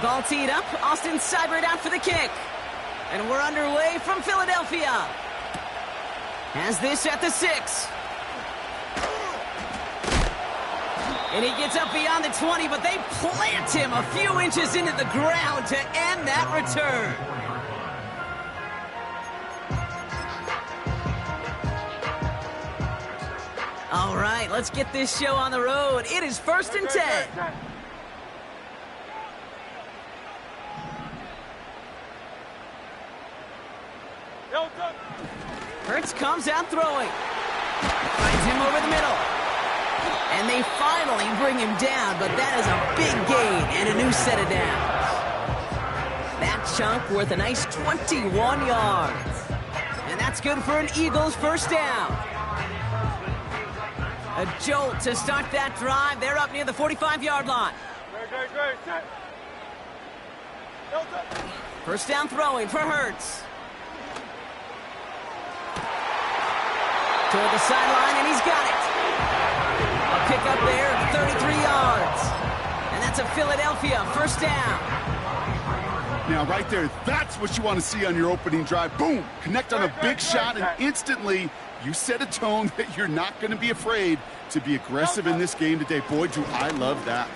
Ball teed up. Austin Seibert out for the kick. And we're underway from Philadelphia. Has this at the 6. And he gets up beyond the 20, but they plant him a few inches into the ground to end that return. All right, let's get this show on the road. It is 1st and 10. Hurts comes out throwing. Finds him over the middle. And they finally bring him down, but that is a big gain and a new set of downs. That chunk worth a nice 21 yards. And that's good for an Eagles first down. A jolt to start that drive. They're up near the 45-yard line. First down throwing for Hurts. Toward the sideline, and he's got it. A pick up there, 33 yards. And that's a Philadelphia first down. Now, right there, that's what you want to see on your opening drive. Boom! Connect on a big shot, and instantly you set a tone that you're not going to be afraid to be aggressive in this game today. Boy, do I love that.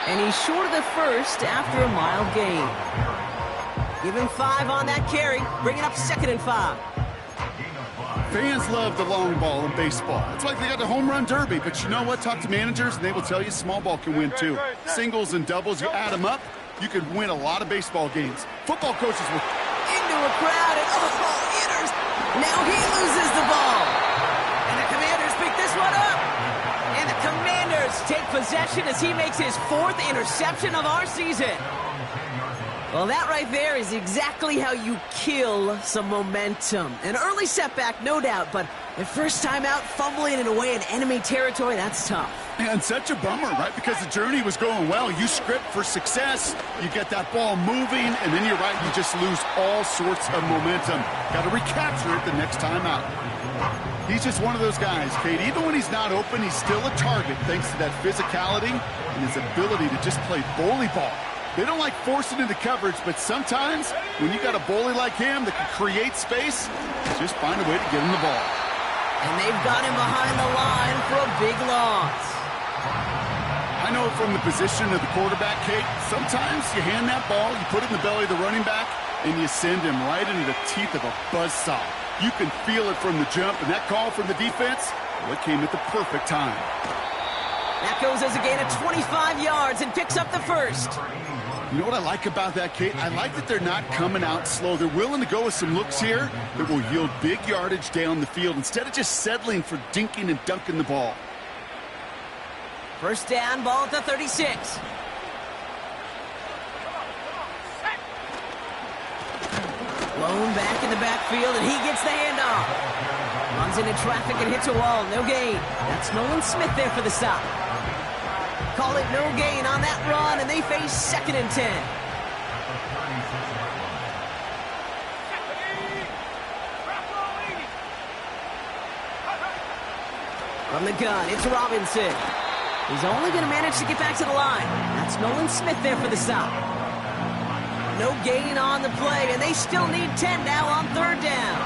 And he's short of the first after a mild gain. Give him 5 on that carry, bringing up 2nd and 5. Fans love the long ball in baseball. It's like they got the home run derby, but you know what? Talk to managers, and they will tell you small ball can win too. Singles and doubles, you add them up, you can win a lot of baseball games. Football coaches will... Into a crowd, and hitters. Now he loses the ball. And the Commanders pick this one up. And the Commanders take possession as he makes his 4th interception of our season. Well, that right there is exactly how you kill some momentum. An early setback, no doubt, but the first time out, fumbling it away in enemy territory, that's tough. And such a bummer, right? Because the journey was going well. You script for success, you get that ball moving, and then you're right, you just lose all sorts of momentum. Got to recapture it the next time out. He's just one of those guys, Kate. Even when he's not open, he's still a target thanks to that physicality and his ability to just play bully ball. They don't like forcing into coverage, but sometimes when you got a bully like him that can create space, just find a way to get him the ball. And they've got him behind the line for a big loss. I know from the position of the quarterback, Kate, sometimes you hand that ball, you put it in the belly of the running back, and you send him right into the teeth of a buzzsaw. You can feel it from the jump, and that call from the defense, well, it came at the perfect time. That goes as a gain of 25 yards and picks up the first. You know what I like about that, Kate? I like that they're not coming out slow. They're willing to go with some looks here that will yield big yardage down the field instead of just settling for dinking and dunking the ball. First down, ball at the 36. Blown back in the backfield, and he gets the handoff. Runs into traffic and hits a wall. No gain. That's Nolan Smith there for the stop. Call it no gain on that run, and they face 2nd and 10. From the gun, it's Robinson. He's only going to manage to get back to the line. That's Nolan Smith there for the stop. No gain on the play, and they still need 10 now on 3rd down.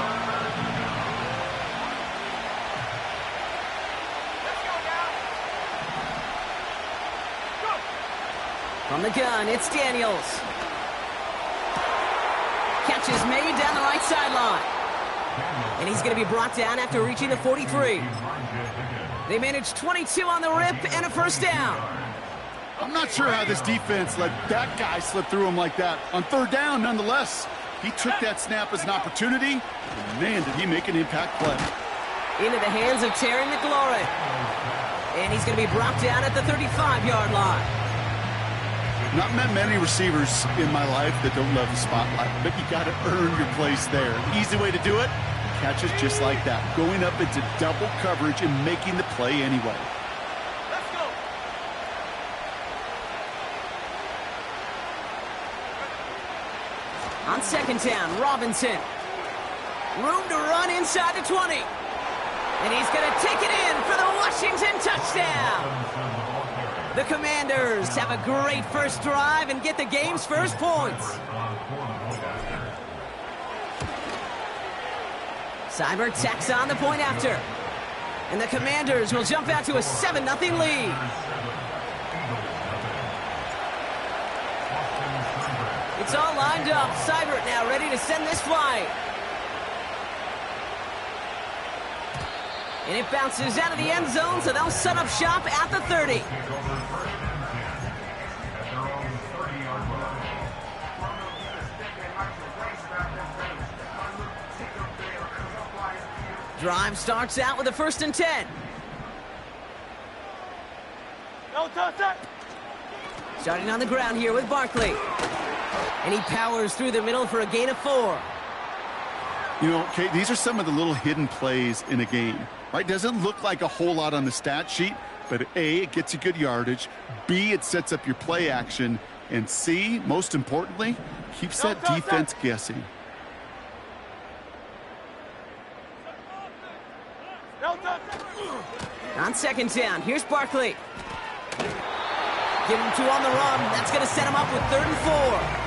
From the gun, it's Daniels. Catch is made down the right sideline. And he's going to be brought down after reaching the 43. They managed 22 on the rip and a first down. I'm not sure how this defense let that guy slip through him like that. On 3rd down, nonetheless, he took that snap as an opportunity. And man, did he make an impact play. Into the hands of Terry McLaurin. And he's going to be brought down at the 35-yard line. Not met many receivers in my life that don't love the spotlight, but you got to earn your place there. Easy way to do it, catches just like that, going up into double coverage and making the play anyway. Let's go. On 2nd down, Robinson. Room to run inside the 20. And he's going to take it in for the Washington touchdown. The Commanders have a great first drive and get the game's first points. Seibert tacks on the point after. And the Commanders will jump out to a 7-0 lead. It's all lined up. Seibert now ready to send this flight. And it bounces out of the end zone, so they'll set up shop at the 30. Drive starts out with a 1st and 10. Starting on the ground here with Barkley. And he powers through the middle for a gain of 4. You know, Kate, these are some of the little hidden plays in a game, right? Doesn't look like a whole lot on the stat sheet, but A, it gets you good yardage. B, it sets up your play action. And C, most importantly, keeps that defense guessing. On 2nd down, here's Barkley. Give him 2 on the run. That's going to set him up with 3rd and 4.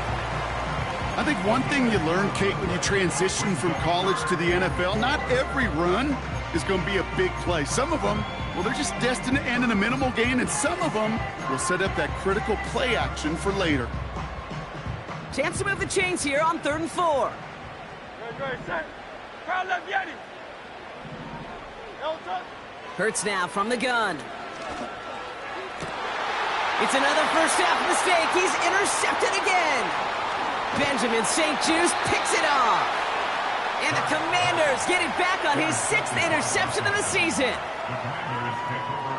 I think one thing you learn, Kate, when you transition from college to the NFL, not every run is going to be a big play. Some of them, well, they're just destined to end in a minimal gain, and some of them will set up that critical play action for later. Chance to move the chains here on 3rd and 4. Hurts now from the gun. It's another first half mistake. He's intercepted again. Benjamin St-Juste picks it off. And the Commanders get it back on his 6th interception of the season.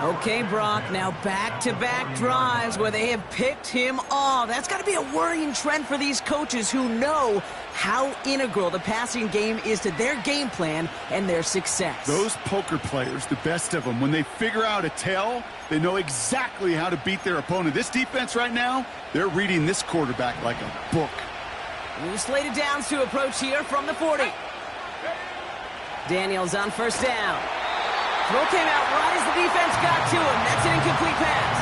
Okay, Brock, now back-to-back drives where they have picked him off. That's got to be a worrying trend for these coaches who know how integral the passing game is to their game plan and their success. Those poker players, the best of them, when they figure out a tell, they know exactly how to beat their opponent. This defense right now, they're reading this quarterback like a book. New slated downs to approach here from the 40. Daniels on 1st down. Throw came out right as the defense got to him. That's an incomplete pass.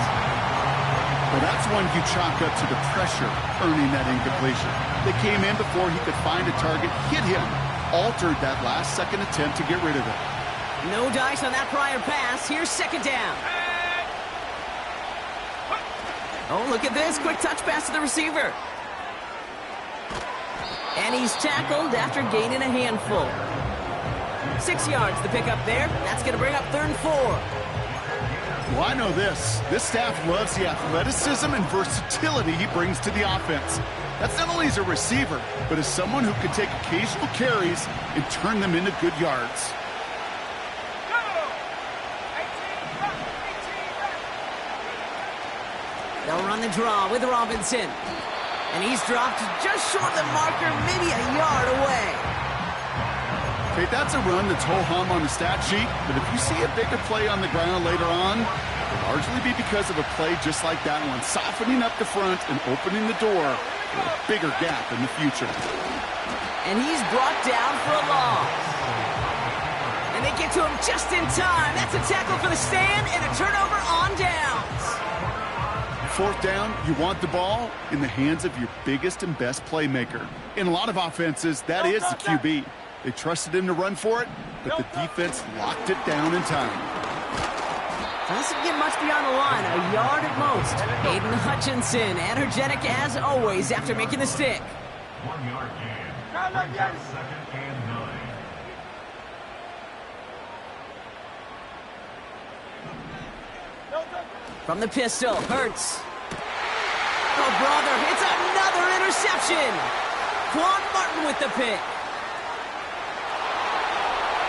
Well, that's one you chalk up to the pressure earning that incompletion. They came in before he could find a target, hit him, altered that last-second attempt to get rid of it. No dice on that prior pass. Here's 2nd down. Oh, look at this. Quick touch pass to the receiver. And he's tackled after gaining a handful. 6 yards to pick up there. That's going to bring up 3rd and 4. Well, I know this. This staff loves the athleticism and versatility he brings to the offense. That's not only as a receiver, but as someone who can take occasional carries and turn them into good yards. They'll run the draw with Robinson. And he's dropped just short of the marker, maybe a yard away. Okay, that's a run that's ho-hum on the stat sheet, but if you see a bigger play on the ground later on, it'll largely be because of a play just like that one, softening up the front and opening the door for a bigger gap in the future. And he's brought down for a loss. And they get to him just in time. That's a tackle for the stand and a turnover on downs. 4th down, you want the ball in the hands of your biggest and best playmaker. In a lot of offenses, that is the QB. They trusted him to run for it, but the defense locked it down in time. Doesn't get much beyond the line, a yard at most. Aiden Hutchinson, energetic as always after making the stick. 1 yard gain. 2nd and 9. From the pistol, Hurts. Oh, brother, it's another interception. Quan Martin with the pick.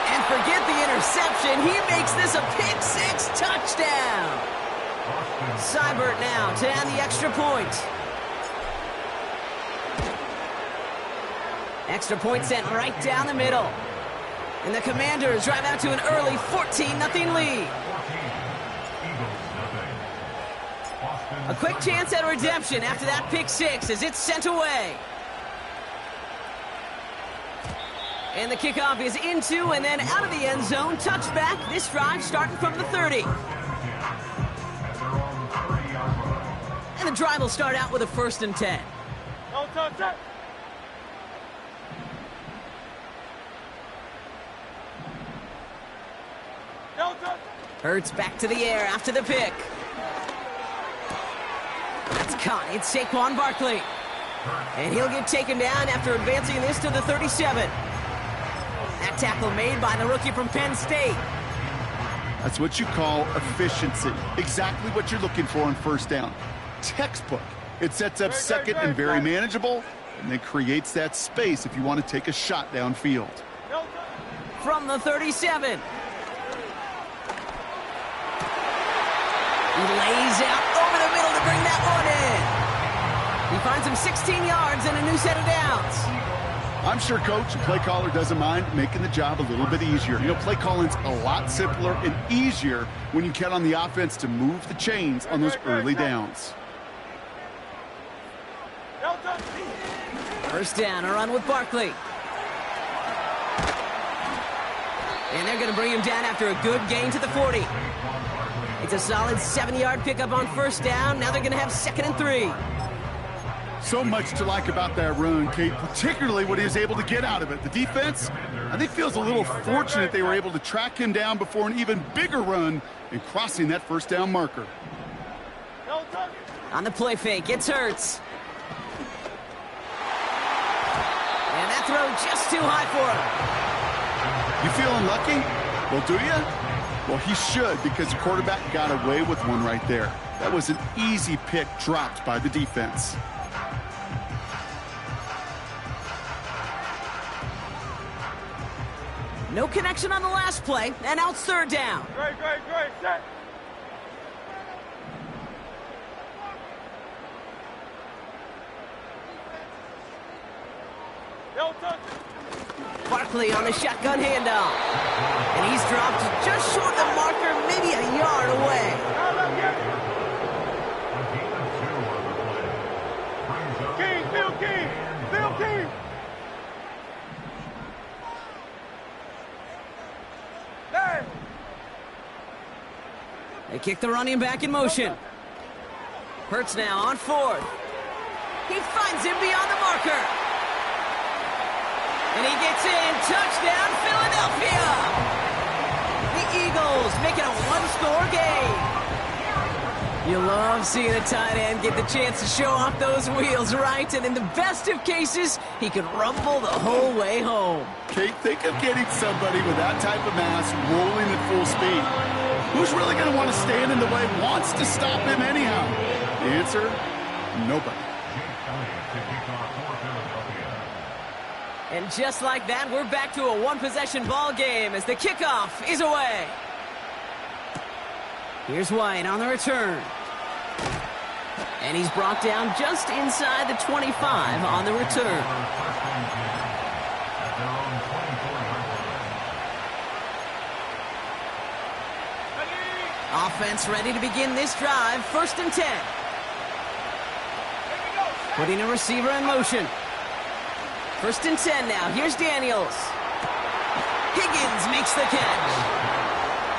And forget the interception. He makes this a pick-6 touchdown. Seibert now to add the extra point. Extra point sent right down the middle. And the Commanders drive out to an early 14-0 lead. A quick chance at redemption after that pick-6 as it's sent away. And the kickoff is into and then out of the end zone. Touchback. This drive starting from the 30. And the drive will start out with a 1st and 10. Don't touch it. Don't touch it. Hurts back to the air after the pick. That's caught. It's Saquon Barkley. And he'll get taken down after advancing this to the 37. That tackle made by the rookie from Penn State. That's what you call efficiency. Exactly what you're looking for on 1st down. Textbook. It sets up 2nd and very manageable, and then creates that space if you want to take a shot downfield. From the 37. He lays out over the middle to bring that one in. He finds him 16 yards and a new set of downs. I'm sure Coach, the play caller, doesn't mind making the job a little bit easier. You know, play calling's a lot simpler and easier when you count on the offense to move the chains on those early downs. 1st down, a run with Barkley. And they're going to bring him down after a good gain to the 40. It's a solid 7-yard pickup on 1st down. Now they're going to have 2nd and 3. So much to like about that run, Kate, particularly what he was able to get out of it. The defense, I think, feels a little fortunate they were able to track him down before an even bigger run and crossing that 1st down marker. On the play fake, it's Hurts. And that throw just too high for him. You feeling lucky? Well, do you? Well, he should, because the quarterback got away with one right there. That was an easy pick dropped by the defense. No connection on the last play, and now it's 3rd down. Great, set. Don't touch it. Barkley on the shotgun handoff. And he's dropped just short of the marker, maybe a yard away. Bill King. Hey. They kick the running back in motion. Hurts now on 4th. He finds him beyond the marker. And he gets in. Touchdown, Philadelphia. The Eagles make it a 1-score game. You love seeing a tight end get the chance to show off those wheels, right? And in the best of cases, he can rumble the whole way home. Kate, think of getting somebody with that type of mass rolling at full speed. Who's really going to want to stand in the way, wants to stop him anyhow? The answer, nobody. And just like that, we're back to a 1-possession ball game as the kickoff is away. Here's White on the return. And he's brought down just inside the 25 on the return. Offense ready to begin this drive. 1st and 10. Putting a receiver in motion. 1st and 10 now. Here's Daniels. Higgins makes the catch.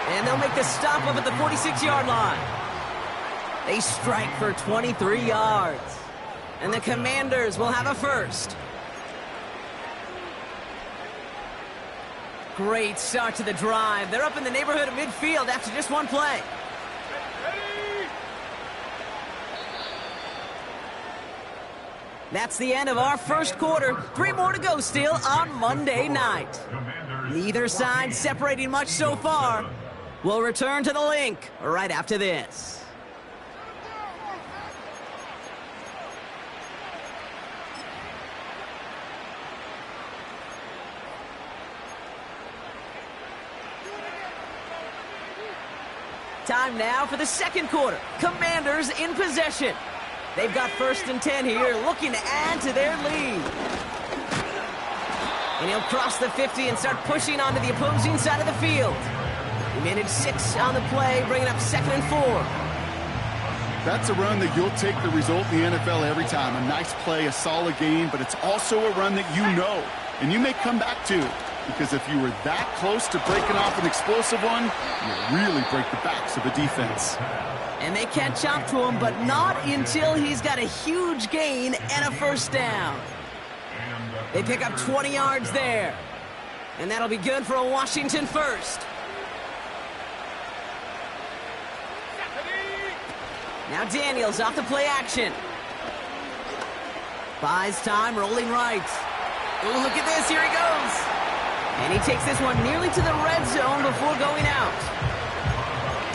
And they'll make the stop up at the 46-yard line. They strike for 23 yards. And the Commanders will have a 1st. Great start to the drive. They're up in the neighborhood of midfield after just one play. That's the end of our 1st quarter. 3 more to go still on Monday night. Neither side separating much so far. We'll return to the link right after this. Time now for the 2nd quarter. Commanders in possession. They've got 1st and 10 here, looking to add to their lead. And he'll cross the 50 and start pushing onto the opposing side of the field. He managed 6 on the play, bringing up 2nd and 4. That's a run that you'll take the result in the NFL every time. A nice play, a solid game, but it's also a run that you know, and you may come back to. because if you were that close to breaking off an explosive one, you really break the backs of the defense. And they catch up to him, but not until he's got a huge gain and a first down. They pick up 20 yards there. And that'll be good for a Washington first. Now Daniels off the play action. Buys time, rolling right. Ooh, look at this, here he goes. And he takes this one nearly to the red zone before going out.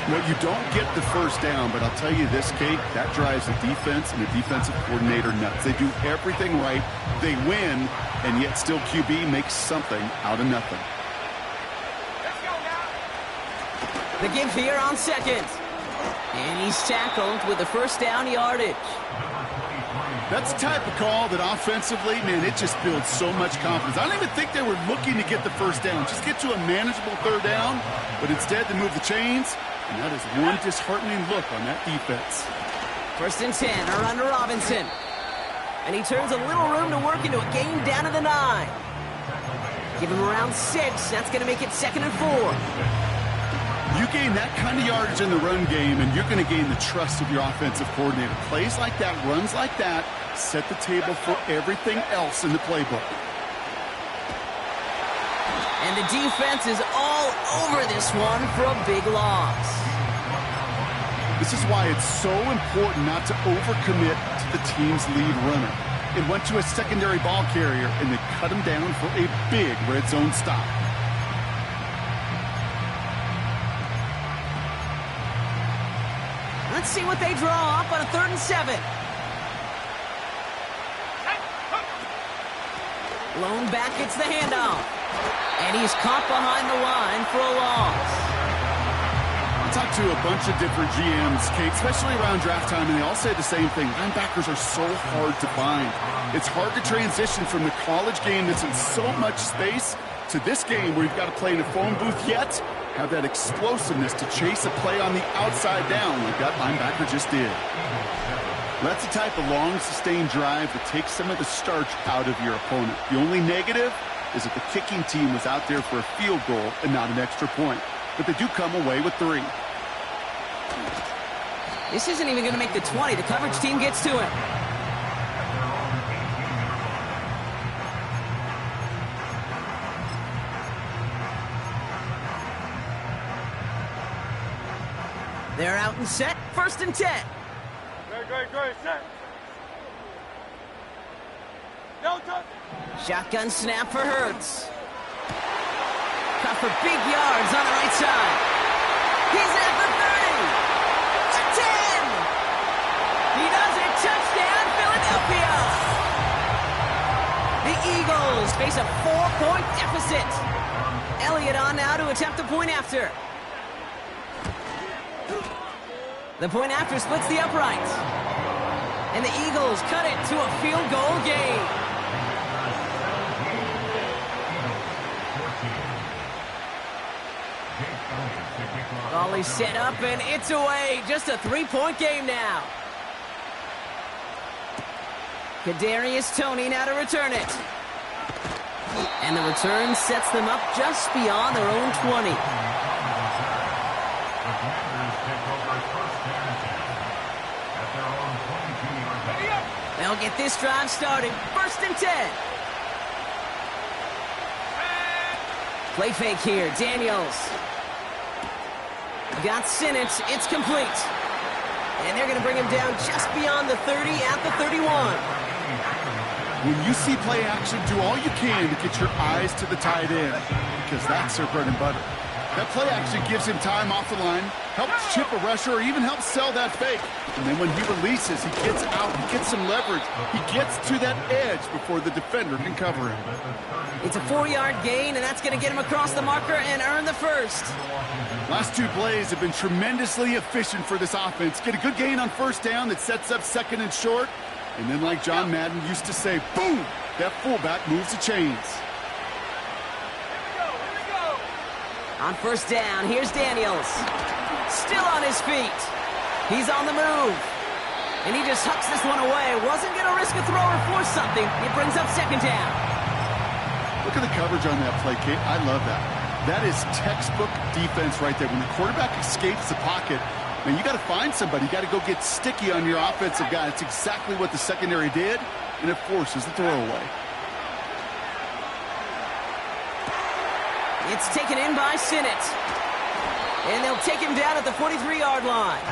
Well, you don't get the first down, but I'll tell you this, Kate, that drives the defense and the defensive coordinator nuts. They do everything right, they win, and yet still QB makes something out of nothing. Let's go now. The give here on second. And he's tackled with the first down yardage. That's the type of call that offensively, man, it just builds so much confidence. I don't even think they were looking to get the first down. Just get to a manageable third down, but instead to move the chains, and that is one disheartening look on that defense. First and 10, a run to Robinson. And he turns a little room to work into a gain down to the 9. Give him around 6. That's going to make it 2nd and 4. You gain that kind of yardage in the run game, and you're going to gain the trust of your offensive coordinator. Plays like that, runs like that, set the table for everything else in the playbook. And the defense is all over this one for a big loss. This is why it's so important not to overcommit to the team's lead runner. It went to a secondary ball carrier, and they cut him down for a big red zone stop. Let's see what they draw up on a 3rd and 7. Lone back gets the handoff. And he's caught behind the line for a loss. I talked to a bunch of different GMs, Kate, especially around draft time, and they all say the same thing. Linebackers are so hard to find. It's hard to transition from the college game that's in so much space to this game where you've got to play in a phone booth yet have that explosiveness to chase a play on the outside down like that linebacker just did. That's the type of long, sustained drive that takes some of the starch out of your opponent. The only negative is that the kicking team was out there for a field goal and not an extra point. But they do come away with 3. This isn't even going to make the 20. The coverage team gets to him. They're out and set. 1st and 10. Great, set. No touch. Shotgun snap for Hurts. Cut for big yards on the right side. He's at the 30. The 10. He does it. Touchdown, Philadelphia. The Eagles face a 4-point deficit. Elliott on now to attempt the point after. The point after splits the uprights. And the Eagles cut it to a field goal game. Volley set up and it's away. Just a 3-point game now. Kadarius Toney now to return it. And the return sets them up just beyond their own 20. They'll get this drive started. 1st and 10. Play fake here. Daniels. Got Sinnott. It's complete. And they're going to bring him down just beyond the 30 at the 31. When you see play action, do all you can to get your eyes to the tight end, because that's their bread and butter. That play action gives him time off the line, helps chip a rusher, or even helps sell that fake. And then when he releases, he gets out, he gets some leverage. He gets to that edge before the defender can cover him. It's a 4-yard gain, and that's going to get him across the marker and earn the first. Last 2 plays have been tremendously efficient for this offense. Get a good gain on 1st down that sets up 2nd and short. And then like John Madden used to say, boom, that fullback moves the chains. On 1st down, here's Daniels. Still on his feet. He's on the move. And he just hucks this one away. Wasn't going to risk a throw or force something. It brings up 2nd down. Look at the coverage on that play, Kate. I love that. That is textbook defense right there. When the quarterback escapes the pocket, man, you got to find somebody. You got to go get sticky on your offensive guy. It's exactly what the secondary did, and it forces the throwaway. It's taken in by Sinnott. And they'll take him down at the 43-yard line.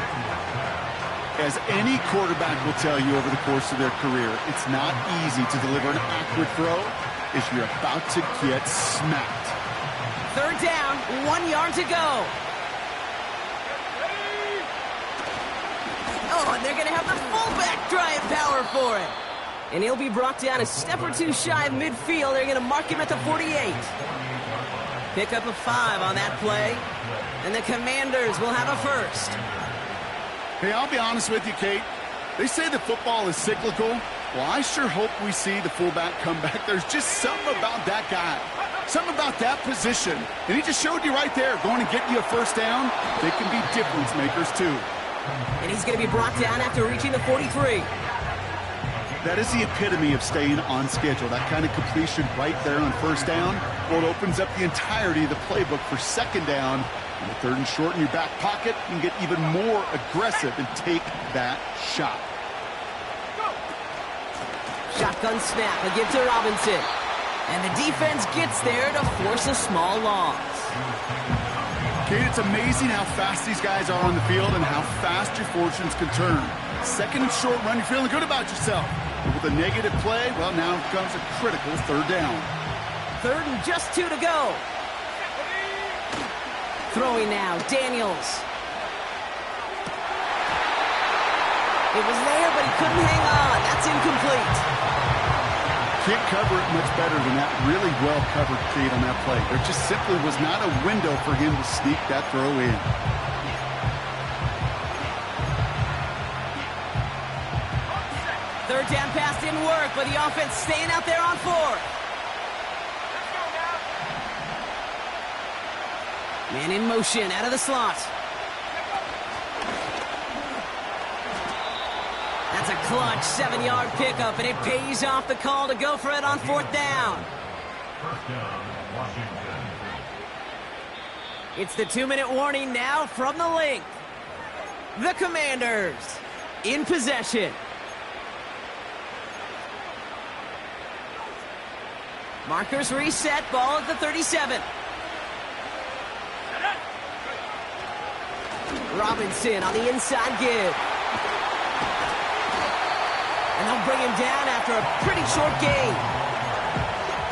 As any quarterback will tell you over the course of their career, it's not easy to deliver an accurate throw if you're about to get smacked. Third down, 1 yard to go. Oh, and they're going to have the fullback drive power for it. And he'll be brought down a step or two shy of midfield. They're going to mark him at the 48. Pick up a 5 on that play. And the Commanders will have a first. Hey, I'll be honest with you, Kate. They say that football is cyclical. Well, I sure hope we see the fullback come back. There's just something about that guy. Something about that position. And he just showed you right there, going to get you a first down. They can be difference makers, too. And he's going to be brought down after reaching the 43. That is the epitome of staying on schedule. That kind of completion right there on first down. Well, it opens up the entirety of the playbook for second down. And the third and short in your back pocket, you can get even more aggressive and take that shot. Shotgun snap, a give to Robinson. And the defense gets there to force a small loss. Kate, it's amazing how fast these guys are on the field and how fast your fortunes can turn. Second and short run, you're feeling good about yourself. But with a negative play, well, now comes a critical third down. Third and just 2 to go. Throwing now, Daniels. It was there, but he couldn't hang on. That's incomplete. Can't cover it much better than that. Really well covered, Kate, on that play. There just simply was not a window for him to sneak that throw in. Third down pass didn't work, but the offense staying out there on 4th. Man in motion, out of the slot. That's a clutch 7-yard pickup, and it pays off the call to go for it on 4th down. It's the 2-minute warning now from the link. The Commanders in possession. Markers reset, ball at the 37. Robinson on the inside give. And they'll bring him down after a pretty short gain.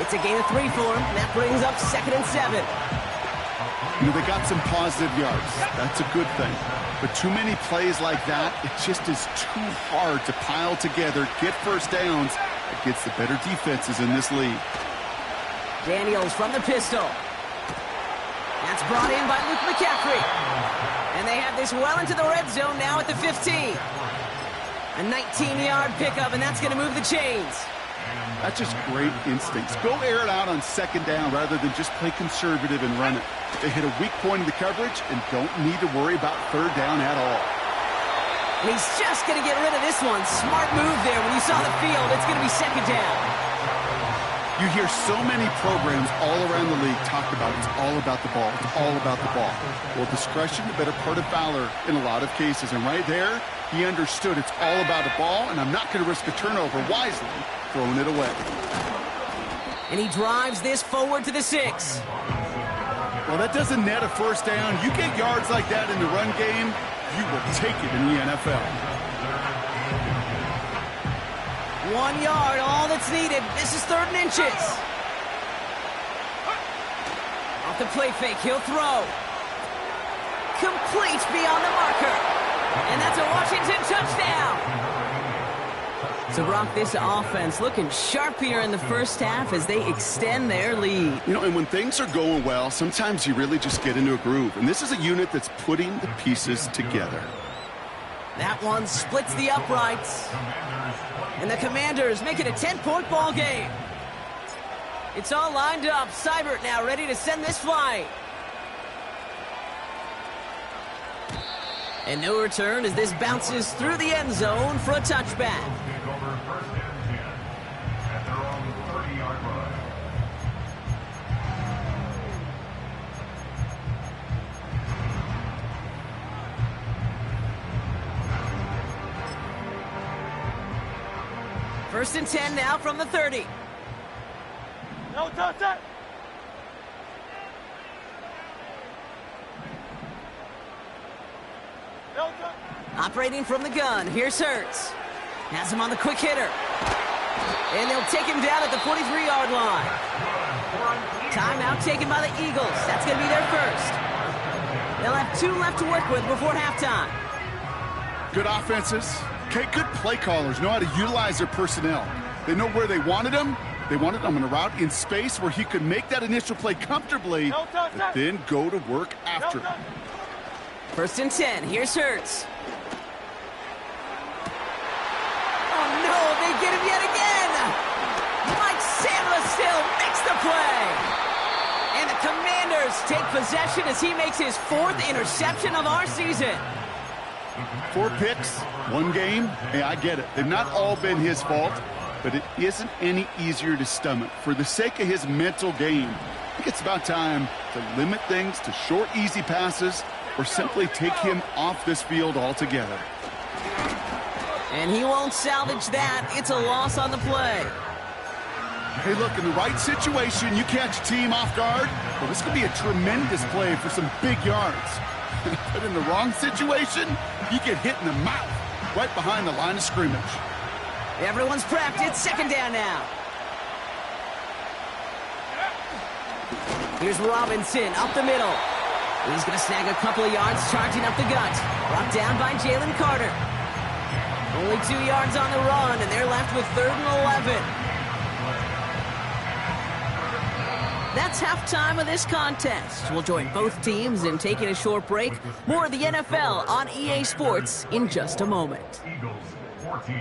It's a gain of 3 for him, and that brings up 2nd and 7. You know, they got some positive yards. That's a good thing. But too many plays like that, it just is too hard to pile together, get first downs against the better defenses in this league. Daniels from the pistol. That's brought in by Luke McCaffrey. And they have this well into the red zone now at the 15. A 19-yard pickup, and that's going to move the chains. That's just great instincts. Go air it out on second down rather than just play conservative and run it. They hit a weak point in the coverage and don't need to worry about third down at all. And he's just going to get rid of this one. Smart move there. When you saw the field, it's going to be second down. You hear so many programs all around the league talk about it's all about the ball. It's all about the ball. Well, discretion, the better part of valor in a lot of cases. And right there, he understood it's all about the ball, and I'm not going to risk a turnover, wisely throwing it away. And he drives this forward to the 6. Well, that doesn't net a first down. You get yards like that in the run game, you will take it in the NFL. 1 yard, all that's needed. This is 3rd and inches. Off the play fake, he'll throw. Complete beyond the marker. And that's a Washington touchdown. So, Brock, this offense looking sharp here in the first half as they extend their lead. You know, and when things are going well, sometimes you really just get into a groove. And this is a unit that's putting the pieces together. That one splits the uprights. And the Commanders make it a 10-point ball game. It's all lined up. Seibert now ready to send this flying. And no return as this bounces through the end zone for a touchback. First and 10 now from the 30. No touch that. No touch. Operating from the gun, here's Hurts. Has him on the quick hitter. And they'll take him down at the 43-yard line. Timeout taken by the Eagles. That's going to be their first. They'll have 2 left to work with before halftime. Good offenses. Okay, good play callers know how to utilize their personnel. They know where they wanted him. They wanted him on a route in space where he could make that initial play comfortably, but then go to work after. First and 10. Here's Hurts. Oh, no. They get him yet again. Mike Samuel makes the play. And the Commanders take possession as he makes his 4th interception of our season. 4 picks, 1 game. Hey, I get it. They've not all been his fault, but it isn't any easier to stomach. For the sake of his mental game, I think it's about time to limit things to short, easy passes or simply take him off this field altogether. And he won't salvage that. It's a loss on the play. Hey, look, in the right situation, you catch a team off guard. Well, this could be a tremendous play for some big yards. But in the wrong situation, you get hit in the mouth right behind the line of scrimmage. Everyone's prepped. It's second down now. Here's Robinson up the middle. He's going to snag a couple of yards charging up the gut. Brought down by Jalen Carter. Only 2 yards on the run, and they're left with 3rd and 11. That's halftime of this contest. We'll join both teams in taking a short break. More of the NFL on EA Sports in just a moment. Eagles 14.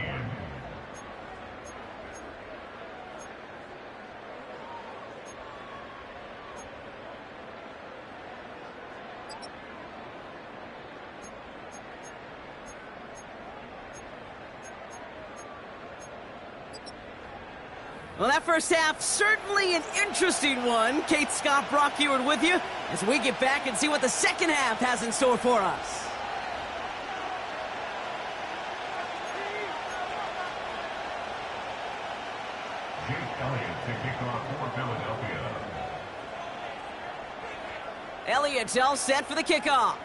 Well, that first half, certainly an interesting one. Kate Scott, Brock Heward with you as we get back and see what the second half has in store for us. Jake Elliott to kick off for Philadelphia. Elliott's all set for the kickoff.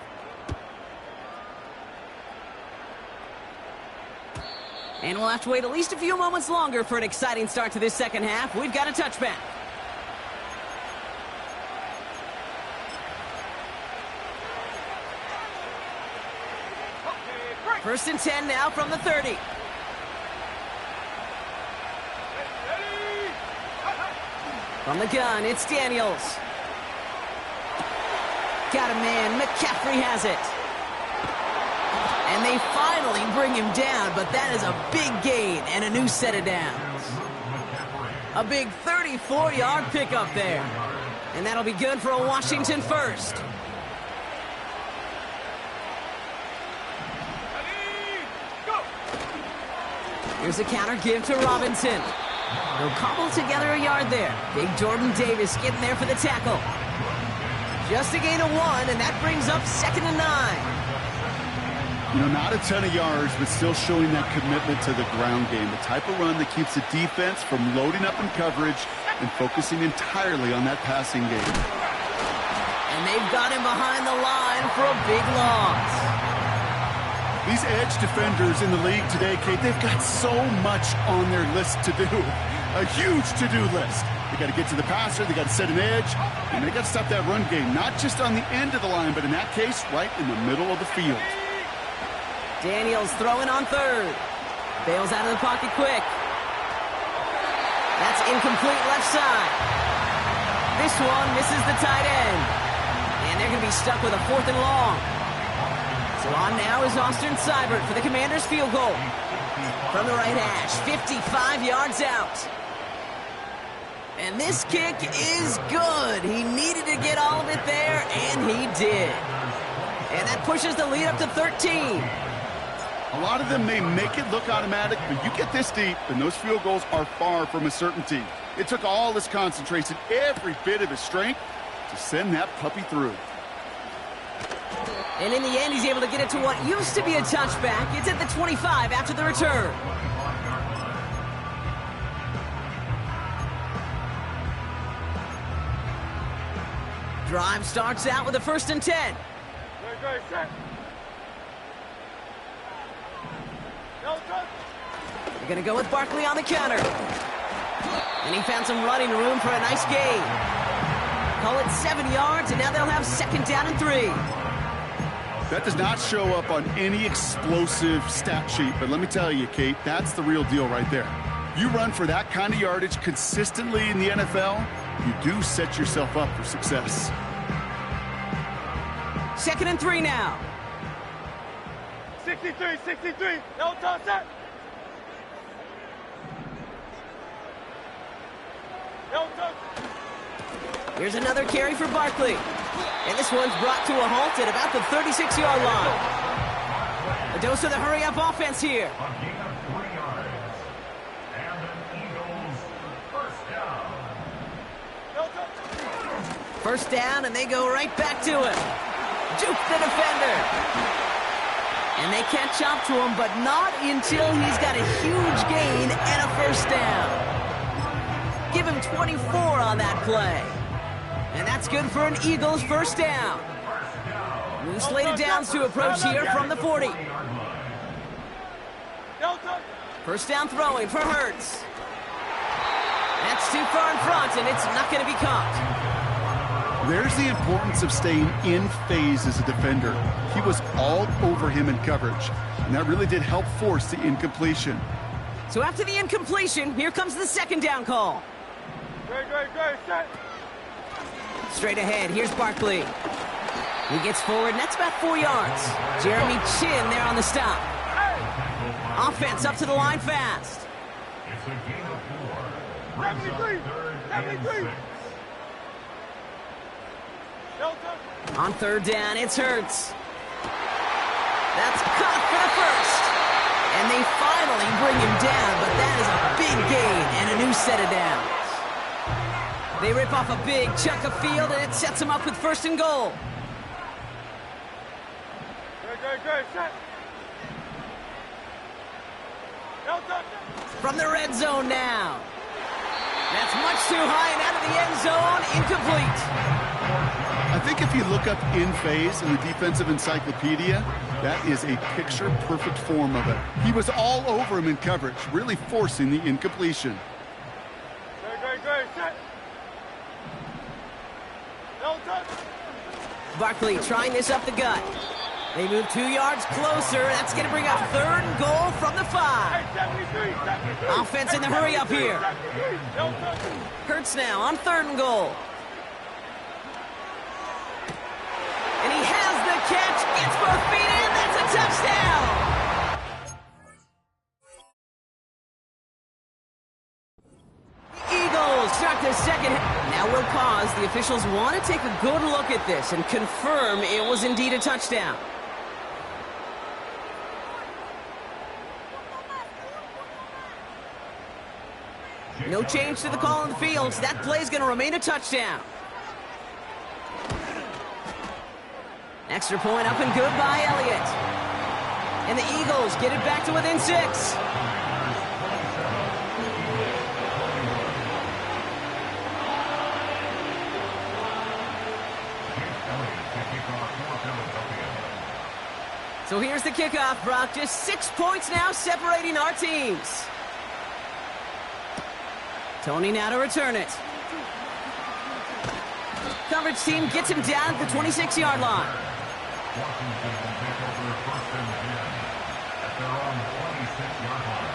And we'll have to wait at least a few moments longer for an exciting start to this second half. We've got a touchback. First and 10 now from the 30. From the gun, it's Daniels. Got a man. McCaffrey has it. And they finally bring him down, but that is a big gain and a new set of downs. A big 34-yard pickup there. And that'll be good for a Washington first. Here's a counter give to Robinson. They'll cobble together a yard there. Big Jordan Davis getting there for the tackle. Just a gain of 1, and that brings up 2nd and 9. You know, not a ton of yards, but still showing that commitment to the ground game. The type of run that keeps the defense from loading up in coverage and focusing entirely on that passing game. And they've got him behind the line for a big loss. These edge defenders in the league today, Kate, they've got so much on their list to do. A huge to-do list. They got to get to the passer, they got to set an edge, and they got to stop that run game, not just on the end of the line, but in that case, right in the middle of the field. Daniels throwing on 3rd. Bails out of the pocket quick. That's incomplete left side. This one misses the tight end. And they're going to be stuck with a 4th and long. So on now is Austin Seibert for the Commanders field goal. From the right hash, 55 yards out. And this kick is good. He needed to get all of it there, and he did. And that pushes the lead up to 13. A lot of them may make it look automatic, but you get this deep, and those field goals are far from a certainty. It took all his concentration, every bit of his strength, to send that puppy through. And in the end, he's able to get it to what used to be a touchback. It's at the 25 after the return. Drive starts out with a 1st and 10. Good, set. No touch. They're going to go with Barkley on the counter. And he found some running room for a nice gain. Call it 7 yards, and now they'll have 2nd down and 3. That does not show up on any explosive stat sheet, but let me tell you, Kate, that's the real deal right there. You run for that kind of yardage consistently in the NFL, you do set yourself up for success. 2nd and 3 now. 63. No touch, set. No touch. Here's another carry for Barkley. And this one's brought to a halt at about the 36-yard line. A dose of the hurry-up offense here. A gain of 3 yards. And an Eagles first down. No touch. 1st down, and they go right back to him. Juke the defender. And they catch up to him, but not until he's got a huge gain and a 1st down. Give him 24 on that play. And that's good for an Eagles 1st down. New slated downs to approach here from the 40. No touch. 1st down throwing for Hurts. That's too far in front, and it's not going to be caught. There's the importance of staying in phase as a defender. He was all over him in coverage, and that really did help force the incompletion. So after the incompletion, here comes the 2nd down call. Good, set. Straight ahead, here's Barkley. He gets forward, and that's about 4 yards. Jeremy Chin there on the stop. Offense up to the line fast. It's a gain of 4. 73. No touch. On 3rd down, it's Hurts. That's caught for the 1st. And they finally bring him down, but that is a big gain and a new set of downs. They rip off a big chunk of field, and it sets them up with 1st and goal. Good, set. No touch. From the red zone now. That's much too high and out of the end zone, incomplete. I think if you look up in phase in the defensive encyclopedia, that is a picture-perfect form of it. He was all over him in coverage, really forcing the incompletion. Good, set. No touch. Barkley trying this up the gut. They move 2 yards closer. That's going to bring up 3rd and goal from the 5. 73. Offense in the hurry up here. No touch. Hurts now on 3rd and goal. And he has the catch, gets both feet in, that's a touchdown! The Eagles start their 2nd. Now we'll pause. The officials want to take a good look at this and confirm it was indeed a touchdown. No change to the call on the field. That play's going to remain a touchdown. Extra point up and good by Elliott. And the Eagles get it back to within 6. So here's the kickoff, Brock. Just 6 points now separating our teams. Tony now to return it. Coverage team gets him down at the 26-yard line. Washington will take over 1st and 10 at their own 26-yard line.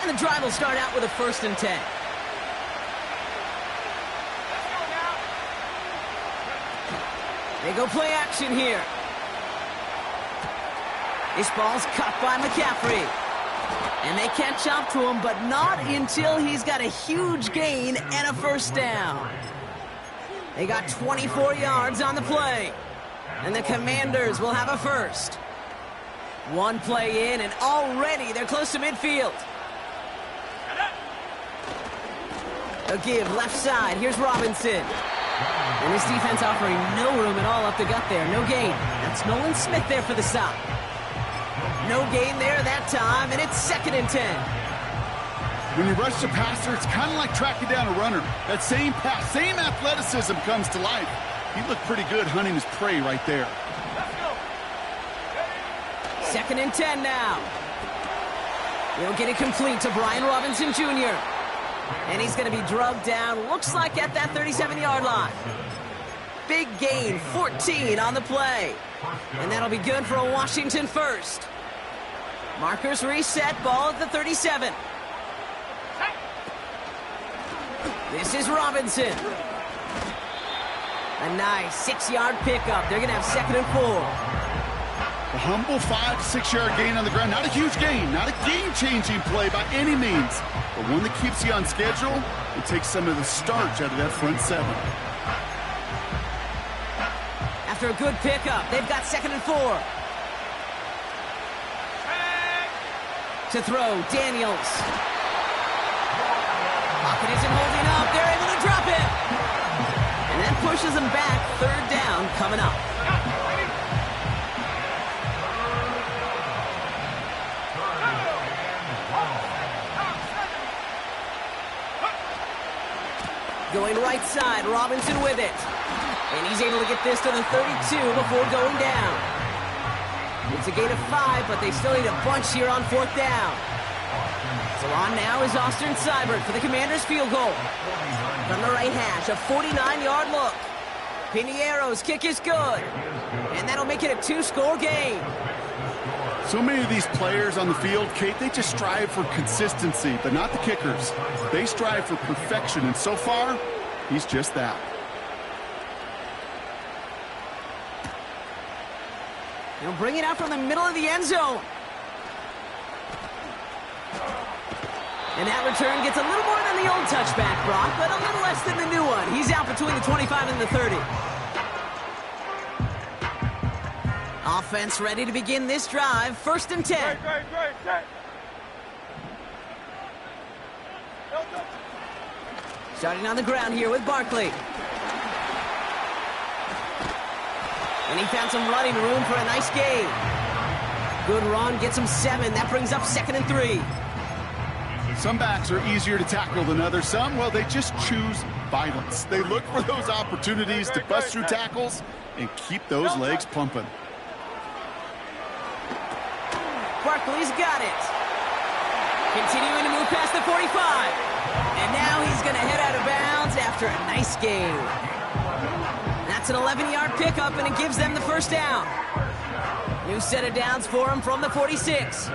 And the drive will start out with a 1st and 10. They go play action here. This ball's caught by McCaffrey. And they catch up to him, but not until he's got a huge gain and a 1st down. They got 24 yards on the play. And the Commanders will have a 1st. One play in, and already they're close to midfield. A give left side. Here's Robinson. And his defense offering no room at all up the gut there. No gain. That's Nolan Smith there for the stop. No gain there that time, and it's 2nd and 10. When you rush the passer, it's kind of like tracking down a runner. That same pass, same athleticism comes to life. He looked pretty good hunting his prey right there. Second and 10 now. He'll get it complete to Brian Robinson Jr. And he's going to be drugged down, looks like at that 37-yard line. Big gain, 14 on the play. And that'll be good for a Washington first. Markers reset, ball at the 37. This is Robinson. A nice 6-yard pickup. They're going to have second and 4. A humble 5 to 6 yard gain on the ground. Not a huge gain, not a game-changing play by any means, but one that keeps you on schedule and takes some of the starch out of that front 7. After a good pickup, they've got second and 4. To throw, Daniels. Pocket isn't holding up. They're able to drop it. And that pushes them back. Third down coming up. Going right side, Robinson with it. And he's able to get this to the 32 before going down. It's a gain of 5, but they still need a bunch here on fourth down. So on now is Austin Seibert for the Commanders' field goal. From the right hash, a 49-yard look. Piniero's kick is good. And that'll make it a 2-score game. So many of these players on the field, Kate, they just strive for consistency, but not the kickers. They strive for perfection, and so far, he's just that. He'll bring it out from the middle of the end zone. And that return gets a little more than the old touchback, Brock, but a little less than the new one. He's out between the 25 and the 30. Offense ready to begin this drive. First and 10. Starting on the ground here with Barkley. And he found some running room for a nice gain. Good run, gets him 7. That brings up second and 3. Some backs are easier to tackle than others. Some, well, they just choose violence. They look for those opportunities to bust through tackles and keep those legs pumping. Barkley's got it. Continuing to move past the 45. And now he's going to head out of bounds after a nice gain. That's an 11-yard pickup, and it gives them the first down. New set of downs for him from the 46.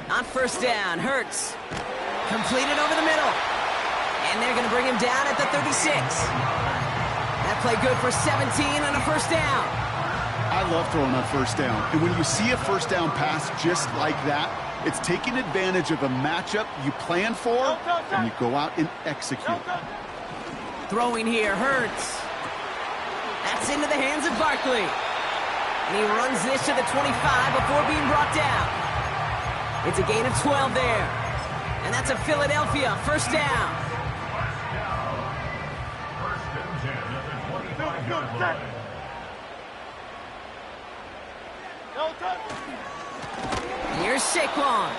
On first down, Hurts. Completed over the middle. And they're going to bring him down at the 36. That play good for 17 and a first down. I love throwing on first down. And when you see a first down pass just like that, it's taking advantage of a matchup you plan for, and you go out and execute. Throwing here, Hurts. That's into the hands of Barkley. And he runs this to the 25 before being brought down. It's a gain of 12 there. And that's a Philadelphia first down. Here's Saquon.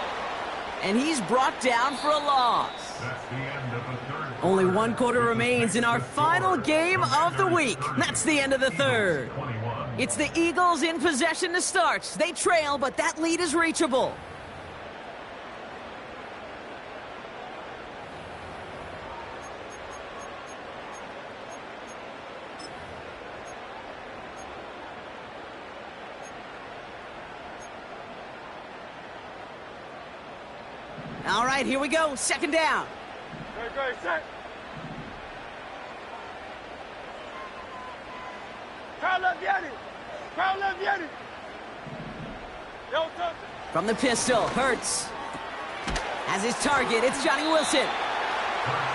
And he's brought down for a loss. Only one quarter remains in our final game of the week. That's the end of the third. It's the Eagles in possession to start. They trail, but that lead is reachable. All right, here we go. Second down. Set. From the pistol, Hurts has his target. It's Johnny Wilson.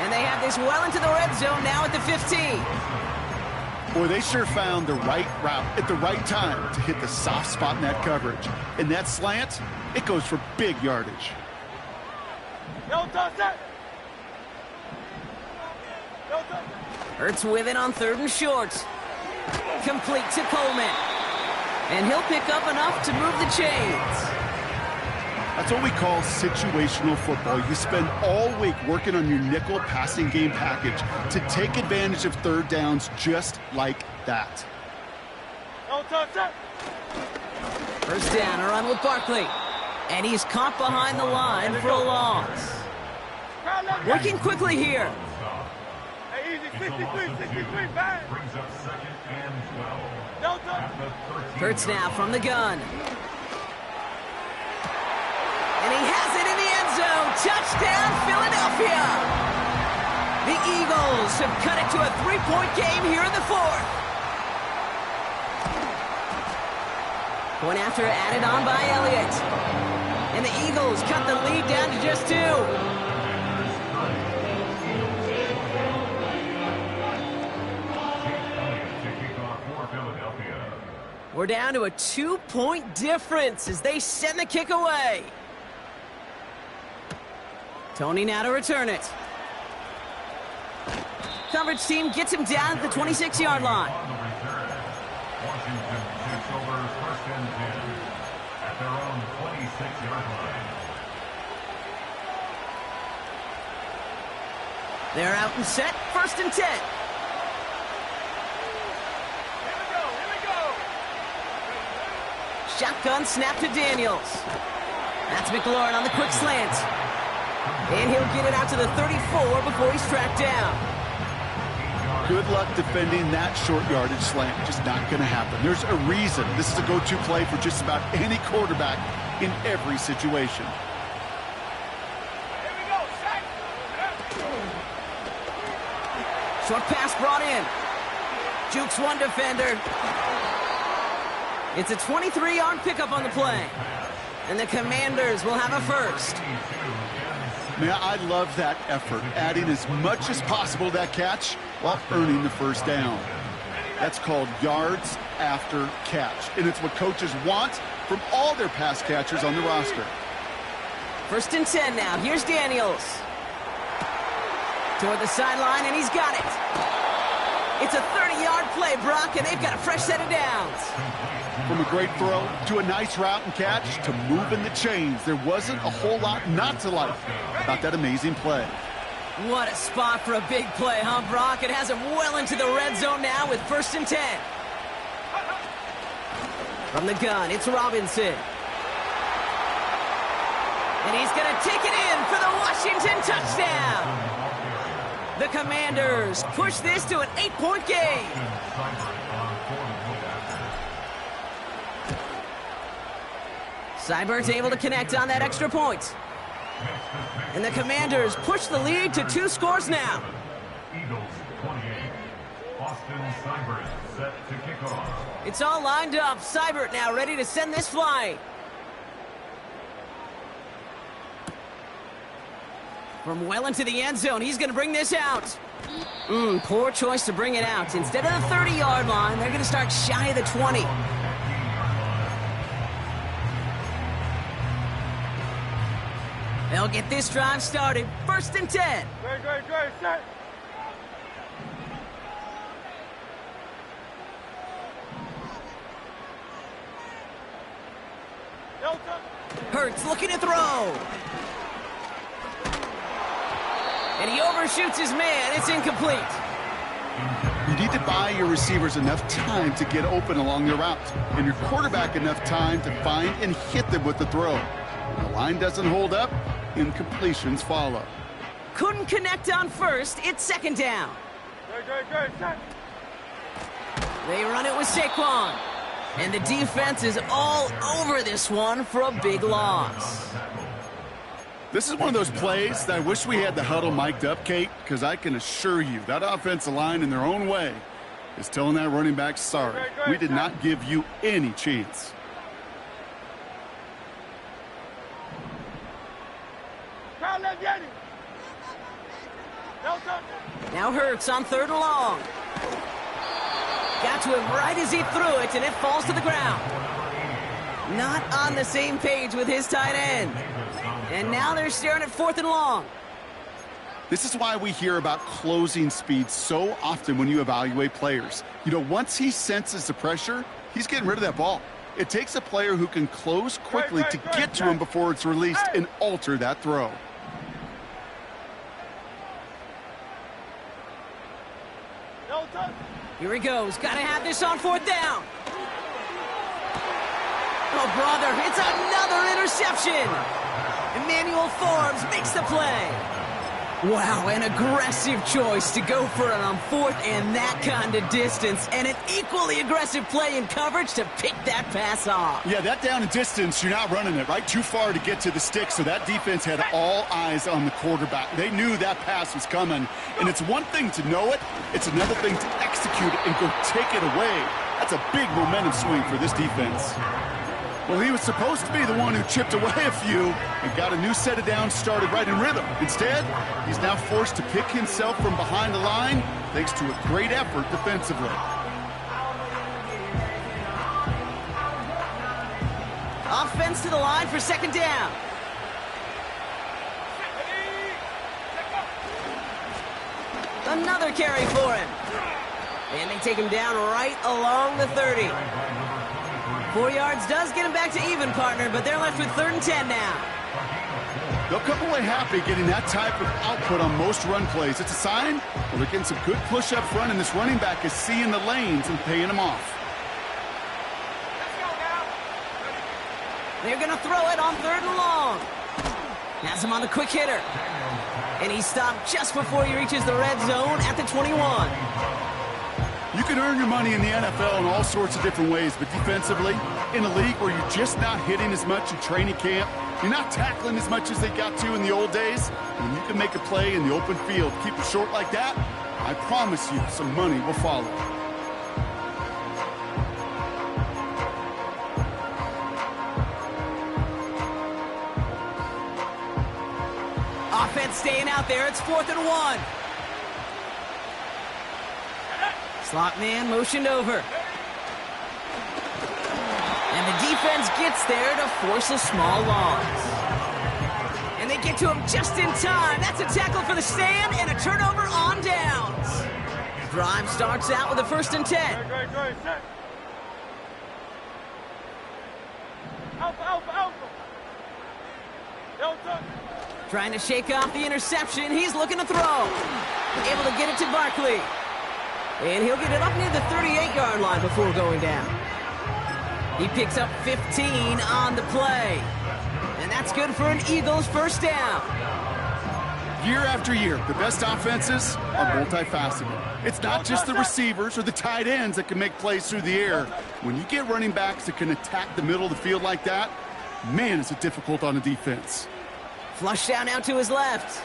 And they have this well into the red zone now at the 15. Boy, they sure found the right route at the right time to hit the soft spot in that coverage. And that slant, it goes for big yardage. Hurts with it on third and short. Complete to Coleman. And he'll pick up enough to move the chains. That's what we call situational football. You spend all week working on your nickel passing game package to take advantage of third downs just like that. First down, a run with Barkley. And he's caught behind the line for a loss. Working quickly here. Hey, easy, 63, 63, bang. Brings up second and 12. Hurts now from the gun. And he has it in the end zone. Touchdown, Philadelphia. The Eagles have cut it to a 3-point game here in the fourth. Point after added on by Elliott. And the Eagles cut the lead down to just 2. We're down to a 2-point difference as they send the kick away. Tony now to return it. Coverage team gets him down at the 26-yard line. Washington takes over first and 10 at their own 26-yard line. They're out and set, first and 10. Shotgun snap to Daniels. That's McLaurin on the quick slant. And he'll get it out to the 34 before he's tracked down. Good luck defending that short yardage slant. Just not going to happen. There's a reason this is a go-to play for just about any quarterback in every situation. Short pass brought in. Jukes one defender. It's a 23-yard pickup on the play. And the Commanders will have a first. Man, I love that effort, adding as much as possible to that catch while earning the first down. That's called yards after catch, and it's what coaches want from all their pass catchers on the roster. First and 10 now. Here's Daniels. Toward the sideline, and he's got it. It's a 30-yard play, Brock, and they've got a fresh set of downs. From a great throw to a nice route and catch to moving the chains, there wasn't a whole lot not to like about that amazing play. What a spot for a big play, huh, Brock? It has him well into the red zone now with first and 10. From the gun, it's Robinson. And he's going to take it in for the Washington touchdown. The Commanders push this to an 8-point game. Seibert's able to connect on that extra point. And the Commanders push the lead to 2 scores now. Eagles 28. Austin Seibert set to kick off. It's all lined up. Seibert now ready to send this flying. From well into the end zone, he's going to bring this out. Poor choice to bring it out. Instead of the 30-yard line, they're going to start shy of the 20. They'll get this drive started. First and 10. Great, set. Hurts looking to throw. And he overshoots his man. It's incomplete. You need to buy your receivers enough time to get open along their route, and your quarterback enough time to find and hit them with the throw. The line doesn't hold up, incompletions follow. Couldn't connect on first. It's second down. Great, set. They run it with Saquon. And the defense is all over this one for a big loss. This is one of those plays that I wish we had the huddle mic'd up, Kate, because I can assure you that offensive line in their own way is telling that running back, sorry, we did not give you any chance. Now Hurts on 3rd and long. Got to him right as he threw it, and it falls to the ground. Not on the same page with his tight end. And now they're staring at 4th and long. This is why we hear about closing speed so often when you evaluate players. You know, once he senses the pressure, he's getting rid of that ball. It takes a player who can close quickly to get to him before it's released and alter that throw. Here he goes. Got to have this on 4th down. Oh, brother, it's another interception. Emmanuel Forbes makes the play. Wow, an aggressive choice to go for it on 4th and that kind of distance, and an equally aggressive play in coverage to pick that pass off. Yeah, that down and distance, you're not running it, right? Too far to get to the stick, so that defense had all eyes on the quarterback. They knew that pass was coming, and it's one thing to know it, it's another thing to execute it and go take it away. That's a big momentum swing for this defense. Well, he was supposed to be the one who chipped away a few and got a new set of downs started right in rhythm. Instead, he's now forced to pick himself from behind the line thanks to a great effort defensively. Offense to the line for 2nd down. Another carry for him. And they take him down right along the 30. 4 yards does get him back to even, partner, but they're left with 3rd and 10 now. They'll come away happy getting that type of output on most run plays. It's a sign well, they're getting some good push up front, and this running back is seeing the lanes and paying them off. They're going to throw it on 3rd and long. Has him on the quick hitter. And he's stopped just before he reaches the red zone at the 21. You can earn your money in the NFL in all sorts of different ways, but defensively, in a league where you're just not hitting as much in training camp, you're not tackling as much as they got to in the old days, when you can make a play in the open field, keep it short like that, I promise you some money will follow. Offense staying out there. It's 4th and 1. Slot man motioned over. And the defense gets there to force a small loss. And they get to him just in time. That's a tackle for the stand and a turnover on downs. Drive starts out with a 1st and 10. Trying to shake off the interception. He's looking to throw. Able to get it to Barkley. And he'll get it up near the 38-yard line before going down. He picks up 15 on the play. And that's good for an Eagles 1st down. Year after year, the best offenses are multifaceted. It's not just the receivers or the tight ends that can make plays through the air. When you get running backs that can attack the middle of the field like that, man, is it difficult on a defense. Flush down now to his left.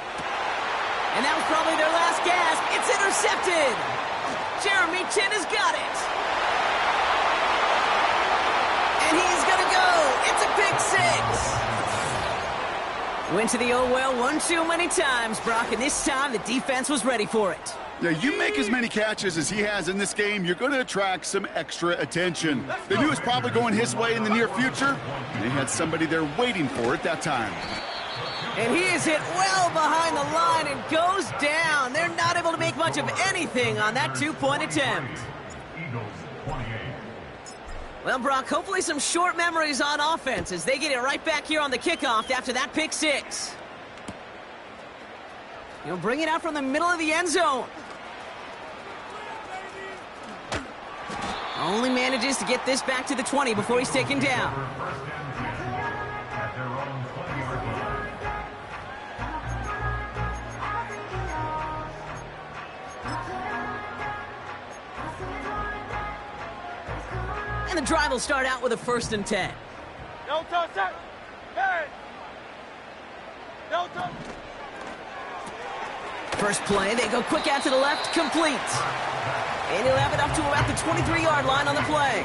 And that was probably their last gasp. It's intercepted. Jeremy Chin has got it. And he's going to go. It's a pick 6. Went to the oh well one too many times, Brock, and this time the defense was ready for it. Yeah, you make as many catches as he has in this game, you're going to attract some extra attention. They knew it was probably going his way in the near future, and they had somebody there waiting for it that time. And he is hit well behind the line and goes down. They're not able to make much of anything on that 2-point attempt. Well, Brock, hopefully some short memories on offense as they get it right back here on the kickoff after that pick 6. He'll bring it out from the middle of the end zone. Only manages to get this back to the 20 before he's taken down. And the drive will start out with a 1st and 10. No touch that. Hey. No touch. First play, they go quick out to the left, complete. And he'll have it up to about the 23-yard line on the play.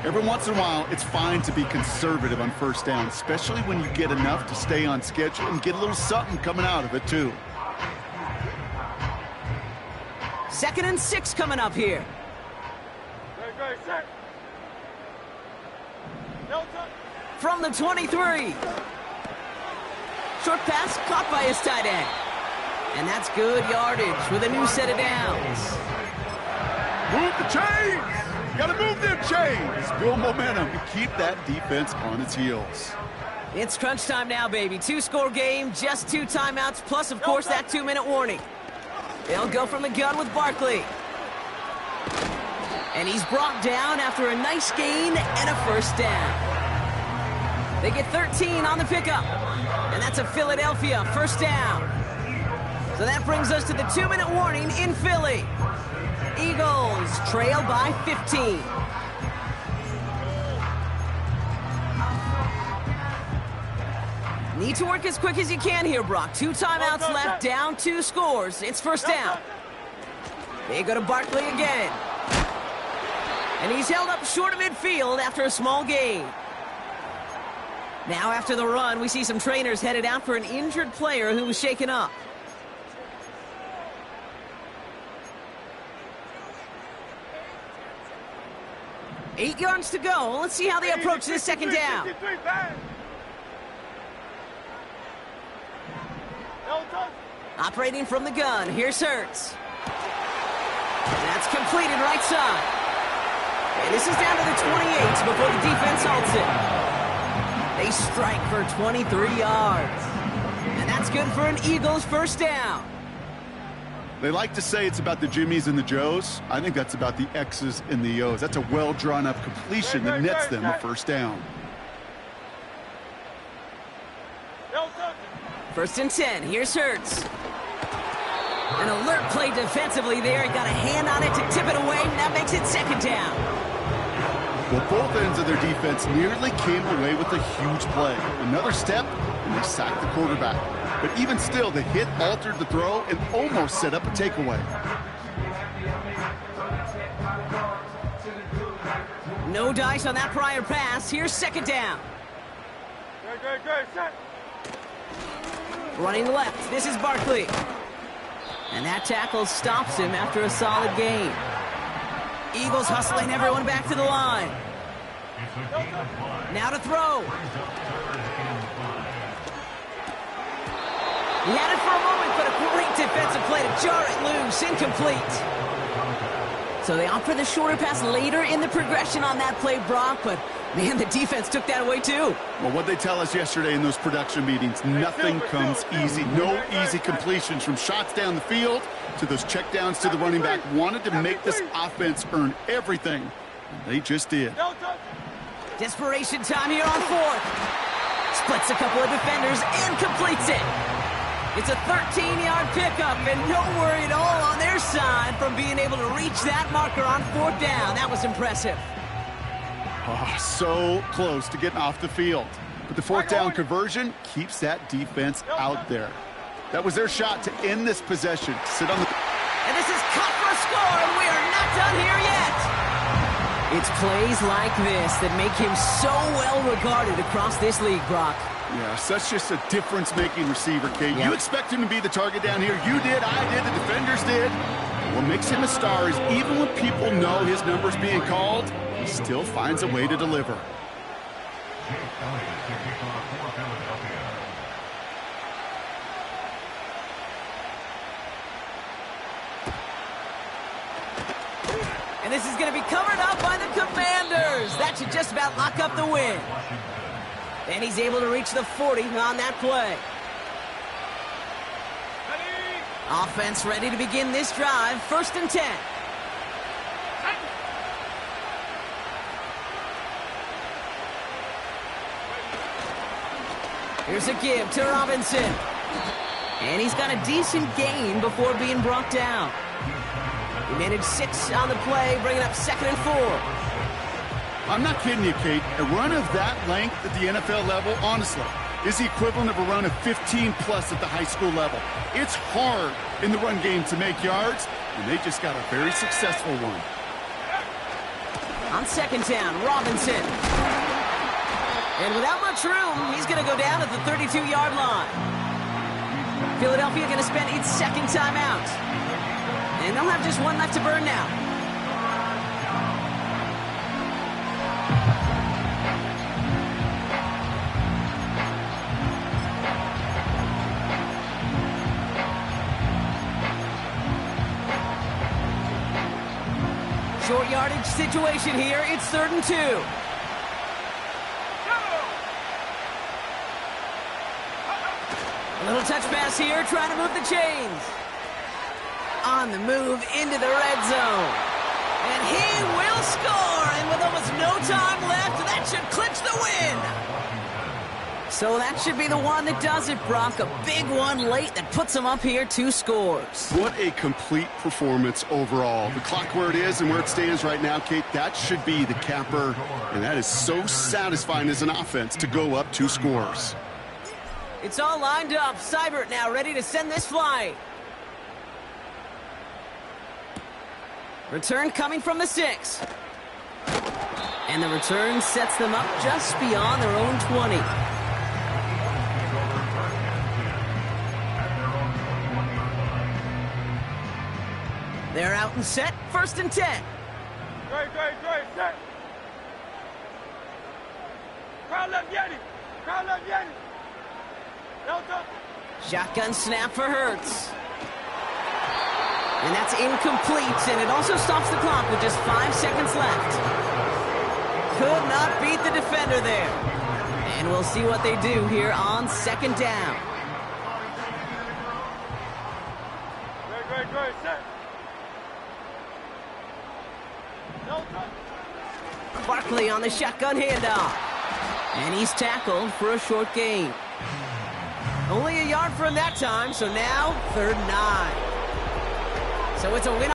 Every once in a while, it's fine to be conservative on 1st down, especially when you get enough to stay on schedule and get a little something coming out of it, too. 2nd and 6 coming up here. Great, set. No touch. From the 23. Short pass caught by his tight end. And that's good yardage with a new set of downs. Move the chains! Got to move them chains, build momentum, and keep that defense on its heels. It's crunch time now, baby. 2-score game, just 2 timeouts, plus, of course, that 2-minute warning. They'll go from the gun with Barkley. And he's brought down after a nice gain and a first down. They get 13 on the pickup. And that's a Philadelphia first down. So that brings us to the 2-minute warning in Philly. Eagles trail by 15. Need to work as quick as you can here, Brock. 2 timeouts left, down 2 scores. It's first down. They go to Barkley again. And he's held up short of midfield after a small gain. Now after the run, we see some trainers headed out for an injured player who was shaken up. Eight yards to go. Let's see how they approach this second down. Operating from the gun, here's Hurts. That's completed right side. And this is down to the 28 before the defense halts it. They strike for 23 yards. And that's good for an Eagles first down. They like to say it's about the Jimmies and the Joes. I think that's about the X's and the O's. That's a well-drawn-up completion that nets them a first down. First and 10. Here's Hurts. An alert play defensively there. He got a hand on it to tip it away, and that makes it second down. Well, both ends of their defense nearly came away with a huge play. Another step, and they sacked the quarterback. But even still, the hit altered the throw and almost set up a takeaway. No dice on that prior pass. Here's second down. Running left. This is Barkley. And that tackle stops him after a solid gain. Eagles hustling everyone back to the line. Now to throw. He had it for a moment, but a great defensive play to jar it loose. Incomplete. So they opt for the shorter pass later in the progression on that play, Brock, but man, the defense took that away too. Well, what they tell us yesterday in those production meetings, nothing comes easy. No easy completions from shots down the field to those checkdowns to the running back. Wanted to make this offense earn everything. And they just did. Desperation time here on fourth. Splits a couple of defenders and completes it. It's a 13-yard pickup, and no worry at all on their side from being able to reach that marker on fourth down. That was impressive. Oh, so close to getting off the field. But the fourth down conversion keeps that defense out there. That was their shot to end this possession. Sit on the... And this is cut for a score, and we are not done here yet. It's plays like this that make him so well regarded across this league, Brock. Yeah, such just a difference-making receiver, Kate. Yep. You expect him to be the target down here. You did, I did, the defenders did. What makes him a star is even when people know his number's being called, he still finds a way to deliver. And this is going to be covered up by the Commanders. That should just about lock up the win. And he's able to reach the 40 on that play. Offense ready to begin this drive. First and 10. Here's a give to Robinson. And he's got a decent gain before being brought down. He managed 6 on the play, bringing up 2nd and 4. I'm not kidding you, Kate. A run of that length at the NFL level, honestly, is the equivalent of a run of 15-plus at the high school level. It's hard in the run game to make yards, and they just got a very successful one. On second down, Robinson. And without much room, he's going to go down at the 32-yard line. Philadelphia going to spend its second timeout. And they'll have just one left to burn now. Short yardage situation here. It's 3rd and 2. A little touch pass here, trying to move the chains. On the move into the red zone. And he will score. And with almost no time left, that should clinch the win. So that should be the one that does it, Brock. A big one late that puts him up here 2 scores. What a complete performance overall. The clock where it is and where it stands right now, Kate, that should be the capper. And that is so satisfying as an offense to go up 2 scores. It's all lined up. Seibert now ready to send this flight. Return coming from the 6. And the return sets them up just beyond their own 20. They're out and set. 1st and 10. Great, set. Crowd left Yeti. Delta. Shotgun snap for Hurts. And that's incomplete, and it also stops the clock with just 5 seconds left. Could not beat the defender there. And we'll see what they do here on 2nd down. Great, set. Delta. Barkley on the shotgun handoff. And he's tackled for a short gain. Only a yard for him that time, so now 3rd and 9. So it's a win.